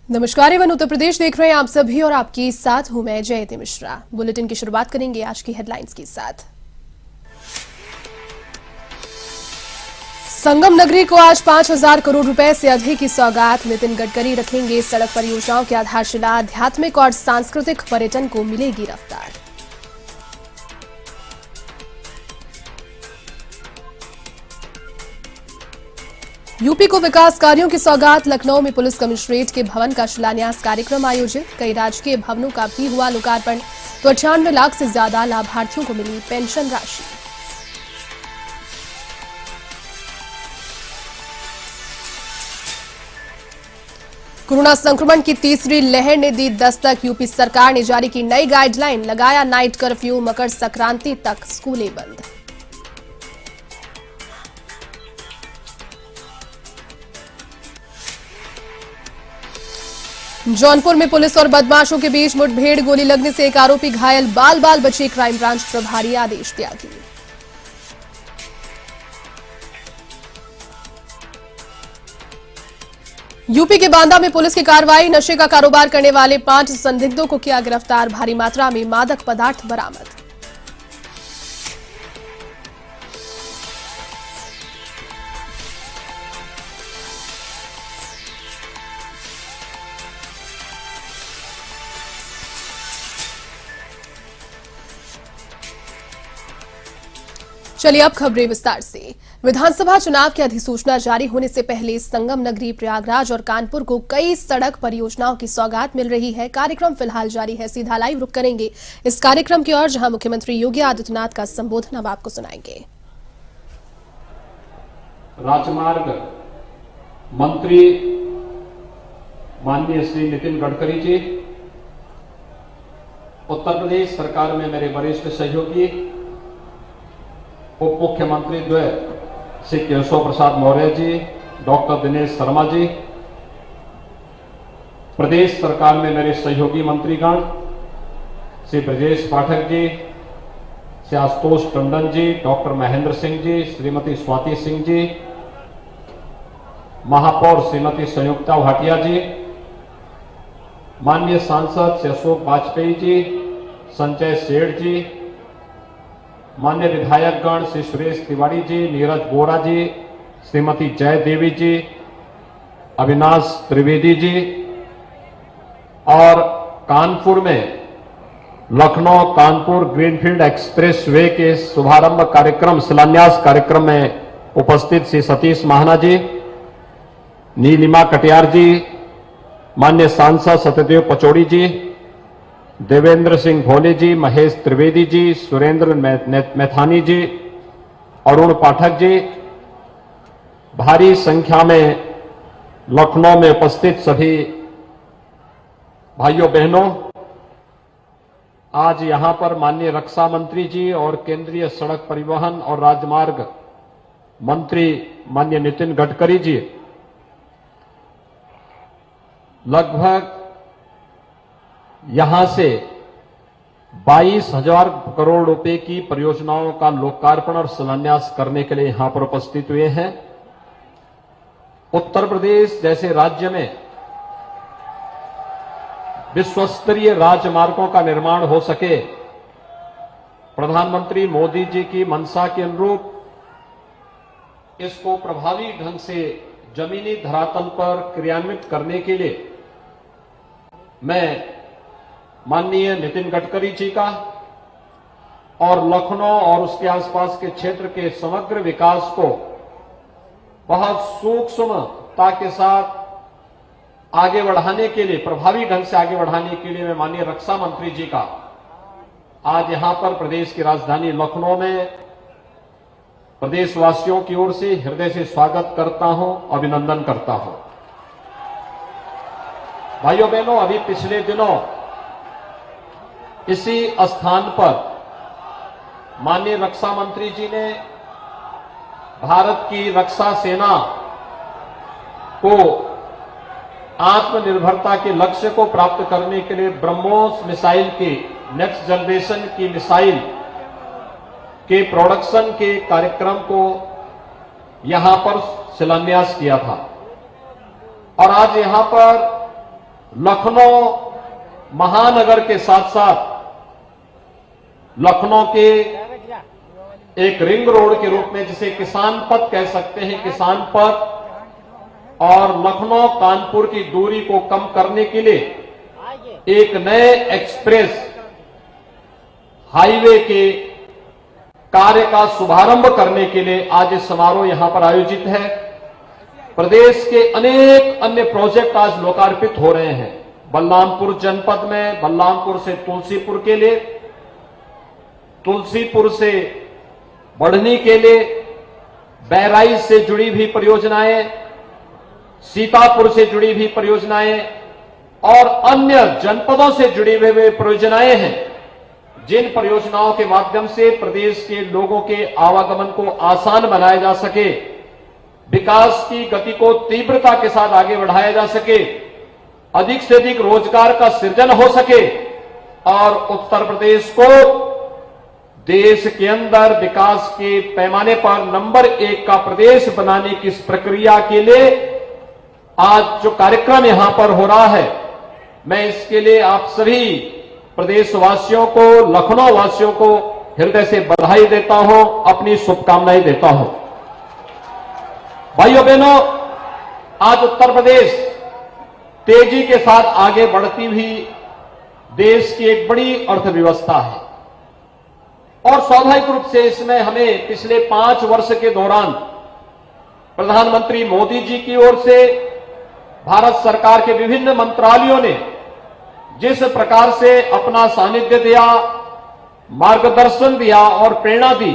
नमस्कार, एवं उत्तर प्रदेश देख रहे हैं आप सभी और आपके साथ हूं मैं जयती मिश्रा। बुलेटिन की शुरुआत करेंगे आज की हेडलाइंस के साथ। संगम नगरी को आज 5,000 करोड़ रुपए से अधिक की सौगात। नितिन गडकरी रखेंगे सड़क परियोजनाओं की आधारशिला। आध्यात्मिक और सांस्कृतिक पर्यटन को मिलेगी रफ्तार। यूपी को विकास कार्यों की सौगात। लखनऊ में पुलिस कमिश्नरेट के भवन का शिलान्यास कार्यक्रम आयोजित। कई राजकीय भवनों का भी हुआ लोकार्पण। तो 98 लाख से ज्यादा लाभार्थियों को मिली पेंशन राशि। कोरोना संक्रमण की तीसरी लहर ने दी दस्तक। यूपी सरकार ने जारी की नई गाइडलाइन। लगाया नाइट कर्फ्यू। मकर संक्रांति तक स्कूलें बंद। जौनपुर में पुलिस और बदमाशों के बीच मुठभेड़। गोली लगने से एक आरोपी घायल। बाल बाल बचे। क्राइम ब्रांच प्रभारी आदेश त्यागी। यूपी के बांदा में पुलिस की कार्रवाई। नशे का कारोबार करने वाले 5 संदिग्धों को किया गिरफ्तार। भारी मात्रा में मादक पदार्थ बरामद। चलिए अब खबरें विस्तार से। विधानसभा चुनाव की अधिसूचना जारी होने से पहले संगम नगरी प्रयागराज और कानपुर को कई सड़क परियोजनाओं की सौगात मिल रही है। कार्यक्रम फिलहाल जारी है। सीधा लाइव रुक करेंगे इस कार्यक्रम की ओर, जहां मुख्यमंत्री योगी आदित्यनाथ का संबोधन अब आपको सुनाएंगे। राजमार्ग मंत्री माननीय श्री नितिन गडकरी जी, उत्तर प्रदेश सरकार में मेरे वरिष्ठ सहयोगी उप मुख्यमंत्री द्वय श्री केशव प्रसाद मौर्य जी, डॉक्टर दिनेश शर्मा जी, प्रदेश सरकार में मेरे सहयोगी मंत्रीगण श्री ब्रजेश पाठक जी, श्री आशुतोष टंडन जी, डॉक्टर महेंद्र सिंह जी, श्रीमती स्वाति सिंह जी, महापौर श्रीमती संयुक्ता भाटिया जी, माननीय सांसद श्री अशोक वाजपेयी जी, संजय सेठ जी, मान्य विधायकगण श्री सुरेश तिवारी जी, नीरज बोरा जी, श्रीमती जय देवी जी, अविनाश त्रिवेदी जी, और कानपुर में Lucknow Kanpur greenfield express way के शुभारंभ कार्यक्रम शिलान्यास कार्यक्रम में उपस्थित श्री सतीश महाना जी, नीलिमा कटियार जी, मान्य सांसद सत्यदेव पचौड़ी जी, देवेंद्र सिंह भोले जी, महेश त्रिवेदी जी, सुरेंद्र मैथानी जी, अरुण पाठक जी, भारी संख्या में लखनऊ में उपस्थित सभी भाइयों बहनों, आज यहां पर माननीय रक्षा मंत्री जी और केंद्रीय सड़क परिवहन और राजमार्ग मंत्री माननीय नितिन गडकरी जी लगभग यहां से 22,000 करोड़ रुपए की परियोजनाओं का लोकार्पण और शिलान्यास करने के लिए यहां पर उपस्थित हुए हैं। उत्तर प्रदेश जैसे राज्य में विश्वस्तरीय राजमार्गों का निर्माण हो सके, प्रधानमंत्री मोदी जी की मंशा के अनुरूप इसको प्रभावी ढंग से जमीनी धरातल पर क्रियान्वित करने के लिए मैं माननीय नितिन गडकरी जी का और लखनऊ और उसके आसपास के क्षेत्र के समग्र विकास को बहुत सूक्ष्मता के साथ आगे बढ़ाने के लिए, प्रभावी ढंग से आगे बढ़ाने के लिए मैं माननीय रक्षा मंत्री जी का आज यहां पर प्रदेश की राजधानी लखनऊ में प्रदेशवासियों की ओर से हृदय से स्वागत करता हूं, अभिनंदन करता हूं। भाइयों बहनों, अभी पिछले दिनों इसी स्थान पर माननीय रक्षा मंत्री जी ने भारत की रक्षा सेना को आत्मनिर्भरता के लक्ष्य को प्राप्त करने के लिए ब्रह्मोस मिसाइल की, नेक्स्ट जनरेशन की मिसाइल के प्रोडक्शन के कार्यक्रम को यहां पर शिलान्यास किया था। और आज यहां पर लखनऊ महानगर के साथ साथ लखनऊ के एक रिंग रोड के रूप में, जिसे किसान पथ कह सकते हैं, किसान पथ, और लखनऊ कानपुर की दूरी को कम करने के लिए एक नए एक्सप्रेस हाईवे के कार्य का शुभारंभ करने के लिए आज ये समारोह यहां पर आयोजित है। प्रदेश के अनेक अन्य प्रोजेक्ट आज लोकार्पित हो रहे हैं। बलरामपुर जनपद में बलरामपुर से तुलसीपुर के लिए, तुलसीपुर से बढ़नी के लिए, बहराइच से जुड़ी भी परियोजनाएं, सीतापुर से जुड़ी भी परियोजनाएं और अन्य जनपदों से जुड़ी हुई परियोजनाएं हैं, जिन परियोजनाओं के माध्यम से प्रदेश के लोगों के आवागमन को आसान बनाया जा सके, विकास की गति को तीव्रता के साथ आगे बढ़ाया जा सके, अधिक से अधिक रोजगार का सृजन हो सके और उत्तर प्रदेश को देश के अंदर विकास के पैमाने पर नंबर 1 का प्रदेश बनाने की इस प्रक्रिया के लिए आज जो कार्यक्रम यहां पर हो रहा है, मैं इसके लिए आप सभी प्रदेशवासियों को, लखनऊ वासियों को हृदय से बधाई देता हूं, अपनी शुभकामनाएं देता हूं। भाइयों बहनों, आज उत्तर प्रदेश तेजी के साथ आगे बढ़ती हुई देश की एक बड़ी अर्थव्यवस्था है और स्वाभाविक रूप से इसमें हमें पिछले 5 वर्ष के दौरान प्रधानमंत्री मोदी जी की ओर से भारत सरकार के विभिन्न मंत्रालयों ने जिस प्रकार से अपना सानिध्य दिया, मार्गदर्शन दिया और प्रेरणा दी,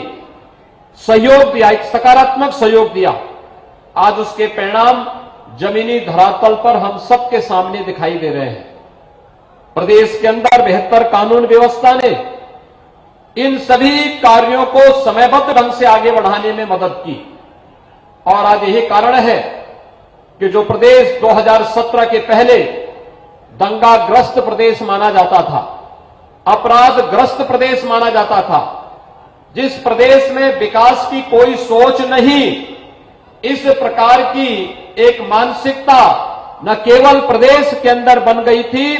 सहयोग दिया, एक सकारात्मक सहयोग दिया, आज उसके परिणाम जमीनी धरातल पर हम सबके सामने दिखाई दे रहे हैं। प्रदेश के अंदर बेहतर कानून व्यवस्था ने इन सभी कार्यों को समयबद्ध ढंग से आगे बढ़ाने में मदद की और आज यही कारण है कि जो प्रदेश 2017 के पहले दंगाग्रस्त प्रदेश माना जाता था, अपराधग्रस्त प्रदेश माना जाता था, जिस प्रदेश में विकास की कोई सोच नहीं, इस प्रकार की एक मानसिकता न केवल प्रदेश के अंदर बन गई थी,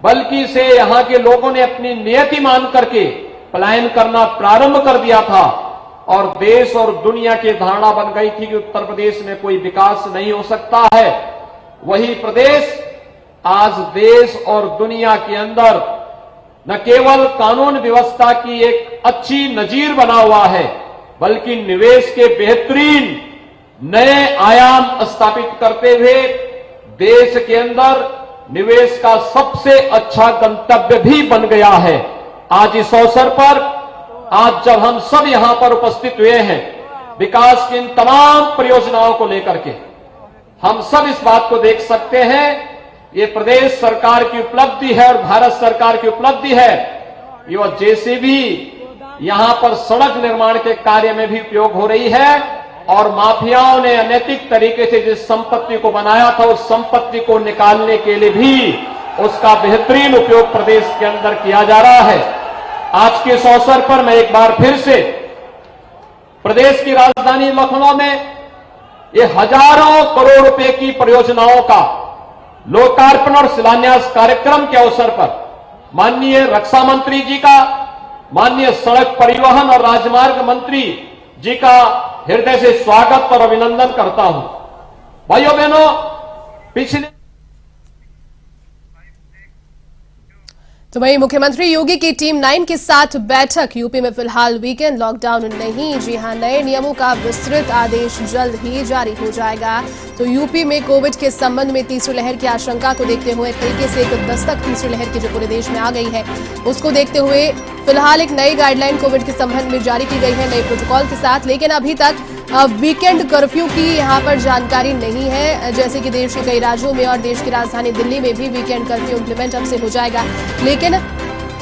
बल्कि इसे यहां के लोगों ने अपनी नियति मान करके पलायन करना प्रारंभ कर दिया था और देश और दुनिया की धारणा बन गई थी कि उत्तर प्रदेश में कोई विकास नहीं हो सकता है। वही प्रदेश आज देश और दुनिया के अंदर न केवल कानून व्यवस्था की एक अच्छी नजीर बना हुआ है, बल्कि निवेश के बेहतरीन नए आयाम स्थापित करते हुए देश के अंदर निवेश का सबसे अच्छा गंतव्य भी बन गया है। आज इस अवसर पर, आज जब हम सब यहां पर उपस्थित हुए हैं, विकास की इन तमाम परियोजनाओं को लेकर के हम सब इस बात को देख सकते हैं, ये प्रदेश सरकार की उपलब्धि है और भारत सरकार की उपलब्धि है। ये जेसीबी यहां पर सड़क निर्माण के कार्य में भी उपयोग हो रही है और माफियाओं ने अनैतिक तरीके से जिस संपत्ति को बनाया था, उस संपत्ति को निकालने के लिए भी उसका बेहतरीन उपयोग प्रदेश के अंदर किया जा रहा है। आज के इस अवसर पर मैं एक बार फिर से प्रदेश की राजधानी लखनऊ में ये हजारों करोड़ रुपए की परियोजनाओं का लोकार्पण और शिलान्यास कार्यक्रम के अवसर पर माननीय रक्षा मंत्री जी का, माननीय सड़क परिवहन और राजमार्ग मंत्री जी का हृदय से स्वागत और अभिनंदन करता हूं। भाइयों बहनों, पिछले तो वहीं मुख्यमंत्री योगी की टीम 9 के साथ बैठक। यूपी में फिलहाल वीकेंड लॉकडाउन नहीं। जी हां, नए नियमों का विस्तृत आदेश जल्द ही जारी हो जाएगा। तो यूपी में कोविड के संबंध में तीसरी लहर की आशंका को देखते हुए, तरीके से एक दस्तक तीसरी लहर की जो पूरे देश में आ गई है, उसको देखते हुए फिलहाल एक नई गाइडलाइन कोविड के संबंध में जारी की गई है, नए प्रोटोकॉल के साथ। लेकिन अभी तक वीकेंड कर्फ्यू की यहां पर जानकारी नहीं है, जैसे कि देश के कई राज्यों में और देश की राजधानी दिल्ली में भी वीकेंड कर्फ्यू इंप्लीमेंट अब से हो जाएगा। लेकिन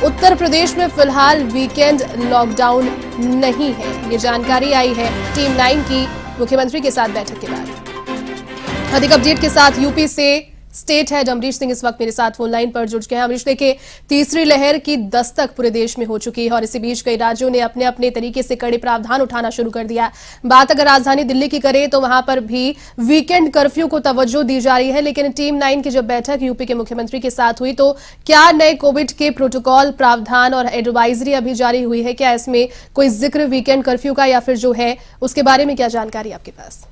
उत्तर प्रदेश में फिलहाल वीकेंड लॉकडाउन नहीं है, ये जानकारी आई है टीम 9 की मुख्यमंत्री के साथ बैठक के बाद। अधिक अपडेट के साथ यूपी से स्टेट हेड अमरीश सिंह इस वक्त मेरे साथ फोन लाइन पर जुड़ गए हैं। अमरीश, देखिए, तीसरी लहर की दस्तक पूरे देश में हो चुकी है और इसी बीच कई राज्यों ने अपने अपने तरीके से कड़े प्रावधान उठाना शुरू कर दिया। बात अगर राजधानी दिल्ली की करें तो वहां पर भी वीकेंड कर्फ्यू को तवज्जो दी जा रही है, लेकिन टीम 9 की जब बैठक यूपी के मुख्यमंत्री के साथ हुई तो क्या नए कोविड के प्रोटोकॉल, प्रावधान और एडवाइजरी अभी जारी हुई है? क्या इसमें कोई जिक्र वीकेंड कर्फ्यू का या फिर जो है उसके बारे में क्या जानकारी आपके पास?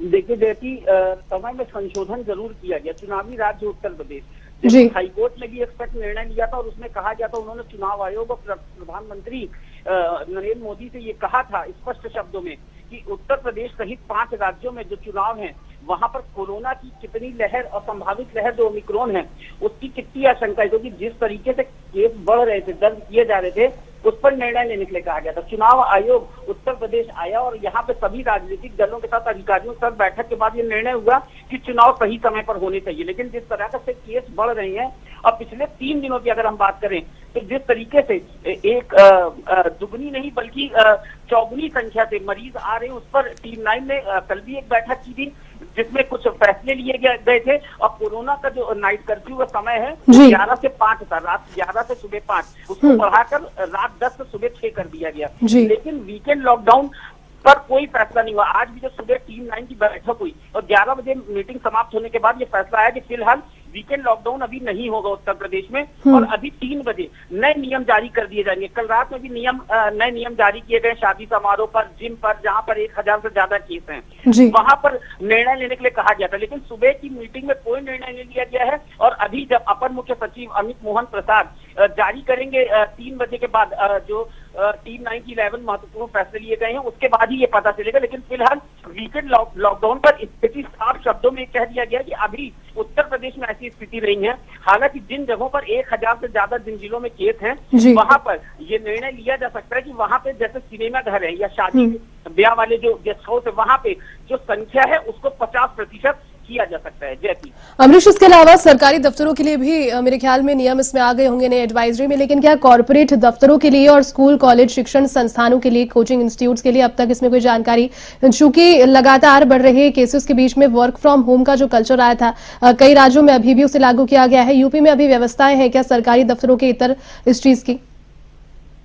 देखिए जैसी समय में संशोधन जरूर किया गया। चुनावी राज्य उत्तर प्रदेश, जी, हाईकोर्ट ने भी एक सख्त निर्णय लिया था और उसमें कहा गया था, उन्होंने चुनाव आयोग और प्रधानमंत्री नरेंद्र मोदी से ये कहा था स्पष्ट शब्दों में कि उत्तर प्रदेश सहित 5 राज्यों में जो चुनाव हैं वहां पर कोरोना की कितनी लहर और संभावित लहर जो ओमिक्रॉन है उसकी कितनी आशंका है, क्योंकि जिस तरीके से केस बढ़ रहे थे, दर्ज किए जा रहे थे, उस पर निर्णय लेने के लिए कहा गया था। चुनाव आयोग उत्तर प्रदेश आया और यहाँ पे सभी राजनीतिक दलों के साथ, अधिकारियों के साथ बैठक के बाद ये निर्णय हुआ कि चुनाव सही समय पर होने चाहिए। लेकिन जिस तरह से केस बढ़ रहे हैं और पिछले 3 दिनों की अगर हम बात करें तो जिस तरीके से एक दुगनी नहीं बल्कि चौगुनी संख्या से मरीज आ रहे हैं, उस पर टीम 9 ने कल भी एक बैठक की थी जिसमें कुछ फैसले लिए गए थे। और कोरोना का जो नाइट कर्फ्यू का समय है 11 से 5 था, रात 11 से सुबह 5, उसको बढ़ाकर रात 10 से सुबह 6 कर दिया गया। लेकिन वीकेंड लॉकडाउन पर कोई फैसला नहीं हुआ। आज भी जब सुबह टीम 9 की बैठक हुई और 11 बजे मीटिंग समाप्त होने के बाद ये फैसला आया कि फिलहाल वीकेंड लॉकडाउन अभी नहीं होगा उत्तर प्रदेश में और अभी 3 बजे नए नियम जारी कर दिए जाएंगे। कल रात में भी नए नियम जारी किए गए शादी समारोह पर, जिम पर, जहां पर 1000 से ज्यादा केस हैं, वहां पर निर्णय लेने के लिए कहा गया था। लेकिन सुबह की मीटिंग में कोई निर्णय नहीं लिया गया है और अभी जब अपर मुख्य सचिव अमित मोहन प्रसाद जारी करेंगे 3 बजे के बाद जो टीम 9 की 11 महत्वपूर्ण फैसले लिए गए हैं, उसके बाद ही ये पता चलेगा। लेकिन फिलहाल वीकेंड लॉकडाउन पर स्थिति साफ शब्दों में कह दिया गया कि अभी उत्तर प्रदेश में ऐसी स्थिति नहीं है। हालांकि जिन जगहों पर 1000 से ज्यादा जिन जिलों में केस हैं वहां पर ये निर्णय लिया जा सकता है कि वहां पे जैसे सिनेमा घर है या शादी ब्याह वाले जो गेस्ट हाउस है, वहां पे जो संख्या है उसको 50% किया जा सकता है। जैसी अमरीश, इसके अलावा सरकारी दफ्तरों के लिए भी मेरे ख्याल में नियम इसमें आ गए होंगे नए एडवाइजरी में, लेकिन क्या कॉर्पोरेट दफ्तरों के लिए और स्कूल, कॉलेज, शिक्षण संस्थानों के लिए, कोचिंग इंस्टीट्यूट्स के लिए अब तक इसमें कोई जानकारी? चूंकि लगातार बढ़ रहे केसेस के बीच में वर्क फ्रॉम होम का जो कल्चर आया था कई राज्यों में अभी भी उसे लागू किया गया है। यूपी में अभी व्यवस्थाएं हैं क्या सरकारी दफ्तरों के इतर इस चीज की?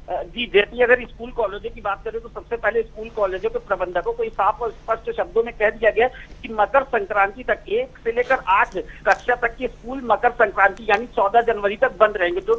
जी, जैसे अगर स्कूल कॉलेजों की बात करें तो सबसे पहले स्कूल कॉलेजों के प्रबंधकों को साफ और स्पष्ट शब्दों में कह दिया गया कि मकर संक्रांति तक 1 से लेकर 8 कक्षा तक के स्कूल मकर संक्रांति यानी 14 जनवरी तक बंद रहेंगे, जो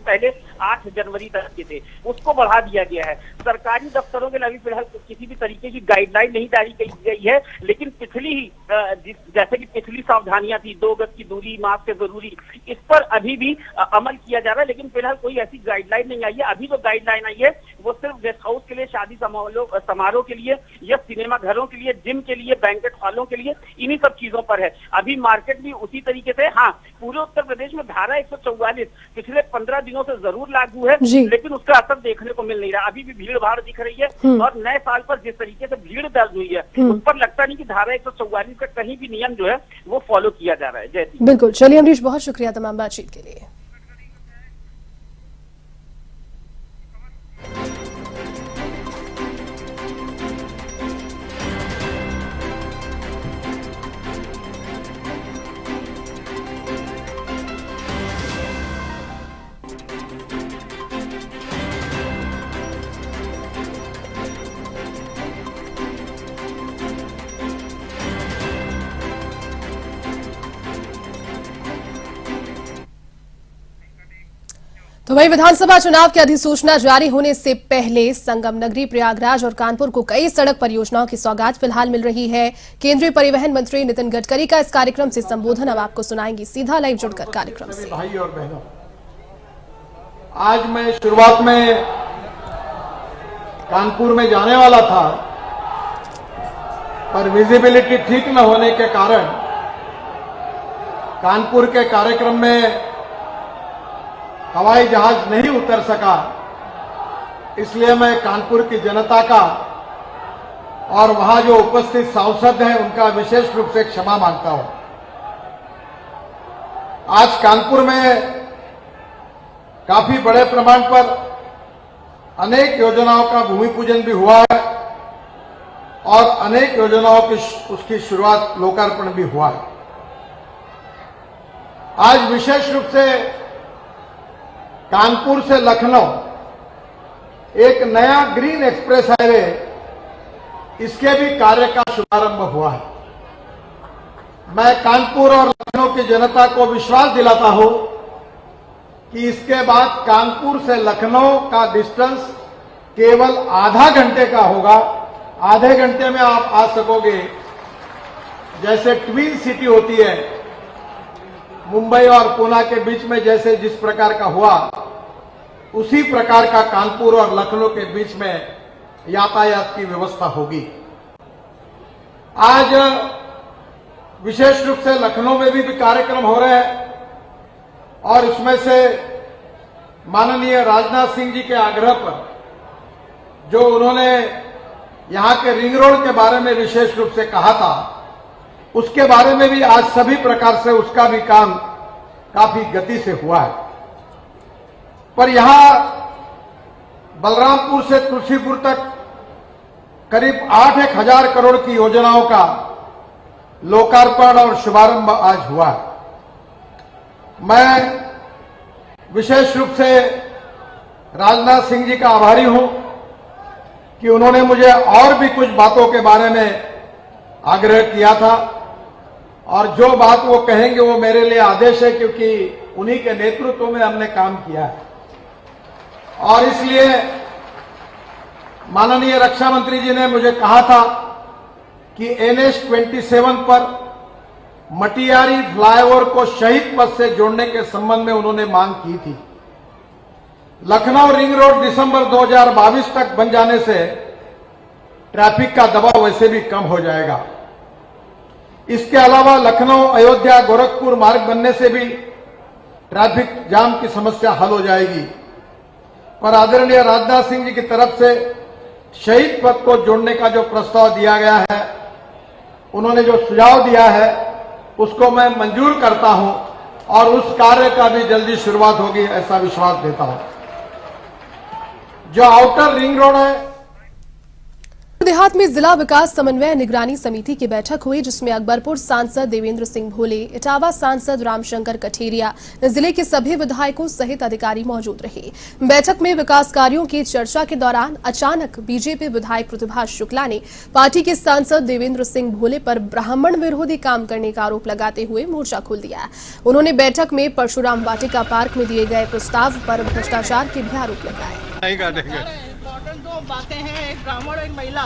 पहले 8 जनवरी तक के थे, उसको बढ़ा दिया गया है। सरकारी दफ्तरों के लिए अभी फिलहाल किसी भी तरीके की गाइडलाइन नहीं जारी की गई है, लेकिन पिछली ही जैसे कि पिछली सावधानियां थी, 2 गज की दूरी, मास्क है जरूरी, इस पर अभी भी अमल किया जा रहा है। लेकिन फिलहाल कोई ऐसी गाइडलाइन नहीं आई है। अभी जो गाइडलाइन आई है वो सिर्फ गेस्ट हाउस के लिए, शादी समारोह के लिए या सिनेमा घरों के लिए, जिम के लिए, बैंकेट हॉलों के लिए, इन्हीं सब चीजों पर है। अभी मार्केट भी उसी तरीके से, हाँ, पूरे उत्तर प्रदेश में धारा 144 पिछले 15 दिनों से जरूर लागू है, लेकिन उसका असर देखने को मिल नहीं रहा। अभी भी भीड़ भाड़ दिख रही है और नए साल पर जिस तरीके से भीड़ दर्ज हुई है उस पर लगता नहीं कि धारा 144 का कहीं भी नियम जो है वो फॉलो किया जा रहा है। जैसी बिल्कुल, चलिए अमरीश, बहुत शुक्रिया तमाम बातचीत के लिए। तो वही विधानसभा चुनाव की अधिसूचना जारी होने से पहले संगम नगरी प्रयागराज और कानपुर को कई सड़क परियोजनाओं की सौगात फिलहाल मिल रही है। केंद्रीय परिवहन मंत्री नितिन गडकरी का इस कार्यक्रम से संबोधन अब आपको सुनाएंगी सीधा लाइव जुड़कर कार्यक्रम से। भाई और बहनों, आज मैं शुरुआत में कानपुर में जाने वाला था, पर विजिबिलिटी ठीक न होने के कारण कानपुर के कार्यक्रम में हवाई जहाज नहीं उतर सका। इसलिए मैं कानपुर की जनता का और वहां जो उपस्थित सांसद हैं उनका विशेष रूप से क्षमा मांगता हूं। आज कानपुर में काफी बड़े प्रमाण पर अनेक योजनाओं का भूमि पूजन भी हुआ है और अनेक योजनाओं की उसकी शुरुआत, लोकार्पण भी हुआ है। आज विशेष रूप से कानपुर से लखनऊ एक नया ग्रीन एक्सप्रेस हाईवे, इसके भी कार्य का शुभारंभ हुआ है। मैं कानपुर और लखनऊ की जनता को विश्वास दिलाता हूं कि इसके बाद कानपुर से लखनऊ का डिस्टेंस केवल आधा घंटे का होगा। आधे घंटे में आप आ सकोगे। जैसे ट्विन सिटी होती है, मुंबई और पुणे के बीच में जैसे जिस प्रकार का हुआ, उसी प्रकार का कानपुर और लखनऊ के बीच में यातायात की व्यवस्था होगी। आज विशेष रूप से लखनऊ में भी कार्यक्रम हो रहे हैं और इसमें से माननीय राजनाथ सिंह जी के आग्रह पर जो उन्होंने यहां के रिंग रोड के बारे में विशेष रूप से कहा था, उसके बारे में भी आज सभी प्रकार से उसका भी काम काफी गति से हुआ है। पर यहां बलरामपुर से तुलसीपुर तक करीब 8-1 हजार करोड़ की योजनाओं का लोकार्पण और शुभारंभ आज हुआ है। मैं विशेष रूप से राजनाथ सिंह जी का आभारी हूं कि उन्होंने मुझे और भी कुछ बातों के बारे में आग्रह किया था और जो बात वो कहेंगे वो मेरे लिए आदेश है, क्योंकि उन्हीं के नेतृत्व में हमने काम किया है। और इसलिए माननीय रक्षा मंत्री जी ने मुझे कहा था कि NH 27 पर मटियारी फ्लाईओवर को शहीद पथ से जोड़ने के संबंध में उन्होंने मांग की थी। लखनऊ रिंग रोड दिसंबर 2022 तक बन जाने से ट्रैफिक का दबाव वैसे भी कम हो जाएगा। इसके अलावा लखनऊ अयोध्या गोरखपुर मार्ग बनने से भी ट्रैफिक जाम की समस्या हल हो जाएगी। पर आदरणीय राजनाथ सिंह जी की तरफ से शहीद पथ को जोड़ने का जो प्रस्ताव दिया गया है, उन्होंने जो सुझाव दिया है, उसको मैं मंजूर करता हूं और उस कार्य का भी जल्दी शुरुआत होगी, ऐसा विश्वास देता हूं। जो आउटर रिंग रोड है, देहात में जिला विकास समन्वय निगरानी समिति की बैठक हुई, जिसमें अकबरपुर सांसद देवेंद्र सिंह भोले, इटावा सांसद रामशंकर कठेरिया, जिले के सभी विधायकों सहित अधिकारी मौजूद रहे। बैठक में विकास कार्यों की चर्चा के दौरान अचानक बीजेपी विधायक प्रतिभाष शुक्ला ने पार्टी के सांसद देवेंद्र सिंह भोले पर ब्राह्मण विरोधी काम करने का आरोप लगाते हुए मोर्चा खोल दिया। उन्होंने बैठक में परशुराम वाटिका पार्क में दिए गए प्रस्ताव पर भ्रष्टाचार के भी आरोप लगाए। दो बातें हैं, एक ब्राह्मण और एक महिला।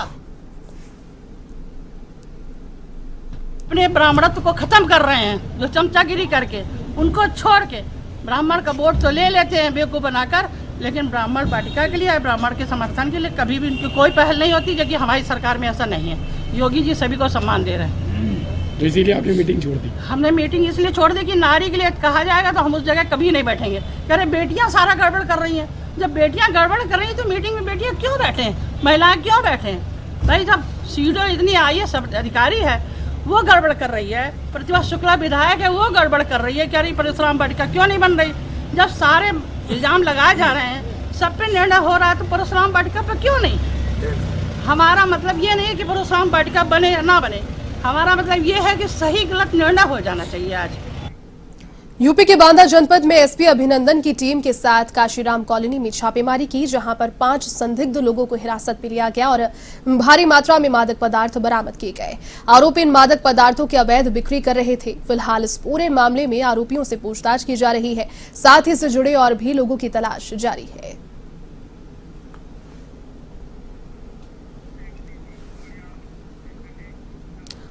अपने ब्राह्मणत्व को खत्म कर रहे हैं, जो चमचागिरी करके उनको छोड़ के ब्राह्मण का वोट तो ले लेते हैं बेवकूफ बनाकर, लेकिन ब्राह्मण वाटिका के लिए, ब्राह्मण के समर्थन के लिए कभी भी उनकी कोई पहल नहीं होती, जबकि हमारी सरकार में ऐसा नहीं है। योगी जी सभी को सम्मान दे रहे हैं। तो इसीलिए आपने मीटिंग छोड़ दी? हमने मीटिंग इसलिए छोड़ दी कि नारी के लिए कहा जाएगा तो हम उस जगह कभी नहीं बैठेंगे। कह रहे बेटियां सारा गड़बड़ कर रही हैं। जब बेटियां गड़बड़ कर रही हैं तो मीटिंग में बेटियां क्यों बैठे, महिलाएं क्यों बैठे? भाई जब सीडो इतनी आई है, सब अधिकारी है, वो गड़बड़ कर रही है। प्रतिभाष शुक्ला विधायक है, वो गड़बड़ कर रही है। कह रही परशुराम वाटिका क्यों नहीं बन रही? जब सारे इल्जाम लगाए जा रहे हैं, सब पे निर्णय हो रहा है, तो परशुराम वाटिका पे क्यों नहीं? हमारा मतलब ये नहीं है कि परशुराम वाटिका बने या ना बने, हमारा मतलब ये है कि सही गलत निर्णय हो जाना चाहिए। आज यूपी के बांदा जनपद में एसपी अभिनंदन की टीम के साथ काशीराम कॉलोनी में छापेमारी की, जहां पर 5 संदिग्ध लोगों को हिरासत में लिया गया और भारी मात्रा में मादक पदार्थ बरामद किए गए। आरोपी इन मादक पदार्थों की अवैध बिक्री कर रहे थे। फिलहाल इस पूरे मामले में आरोपियों से पूछताछ की जा रही है, साथ ही इससे जुड़े और भी लोगों की तलाश जारी है।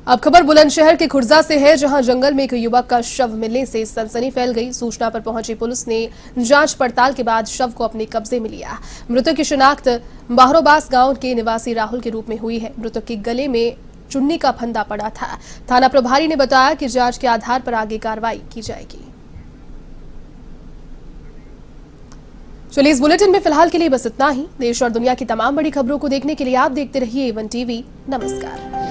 अब खबर बुलंदशहर के खुर्जा से है, जहां जंगल में एक युवक का शव मिलने से सनसनी फैल गई। सूचना पर पहुंची पुलिस ने जांच पड़ताल के बाद शव को अपने कब्जे में लिया। मृतक की शिनाख्त बाहरोबास गांव के निवासी राहुल के रूप में हुई है। मृतक के गले में चुन्नी का फंदा पड़ा था। थाना प्रभारी ने बताया कि जांच के आधार पर आगे कार्रवाई की जाएगी। चलिए, इस बुलेटिन में फिलहाल के लिए बस इतना ही। देश और दुनिया की तमाम बड़ी खबरों को देखने के लिए आप देखते रहिए A1 TV। नमस्कार।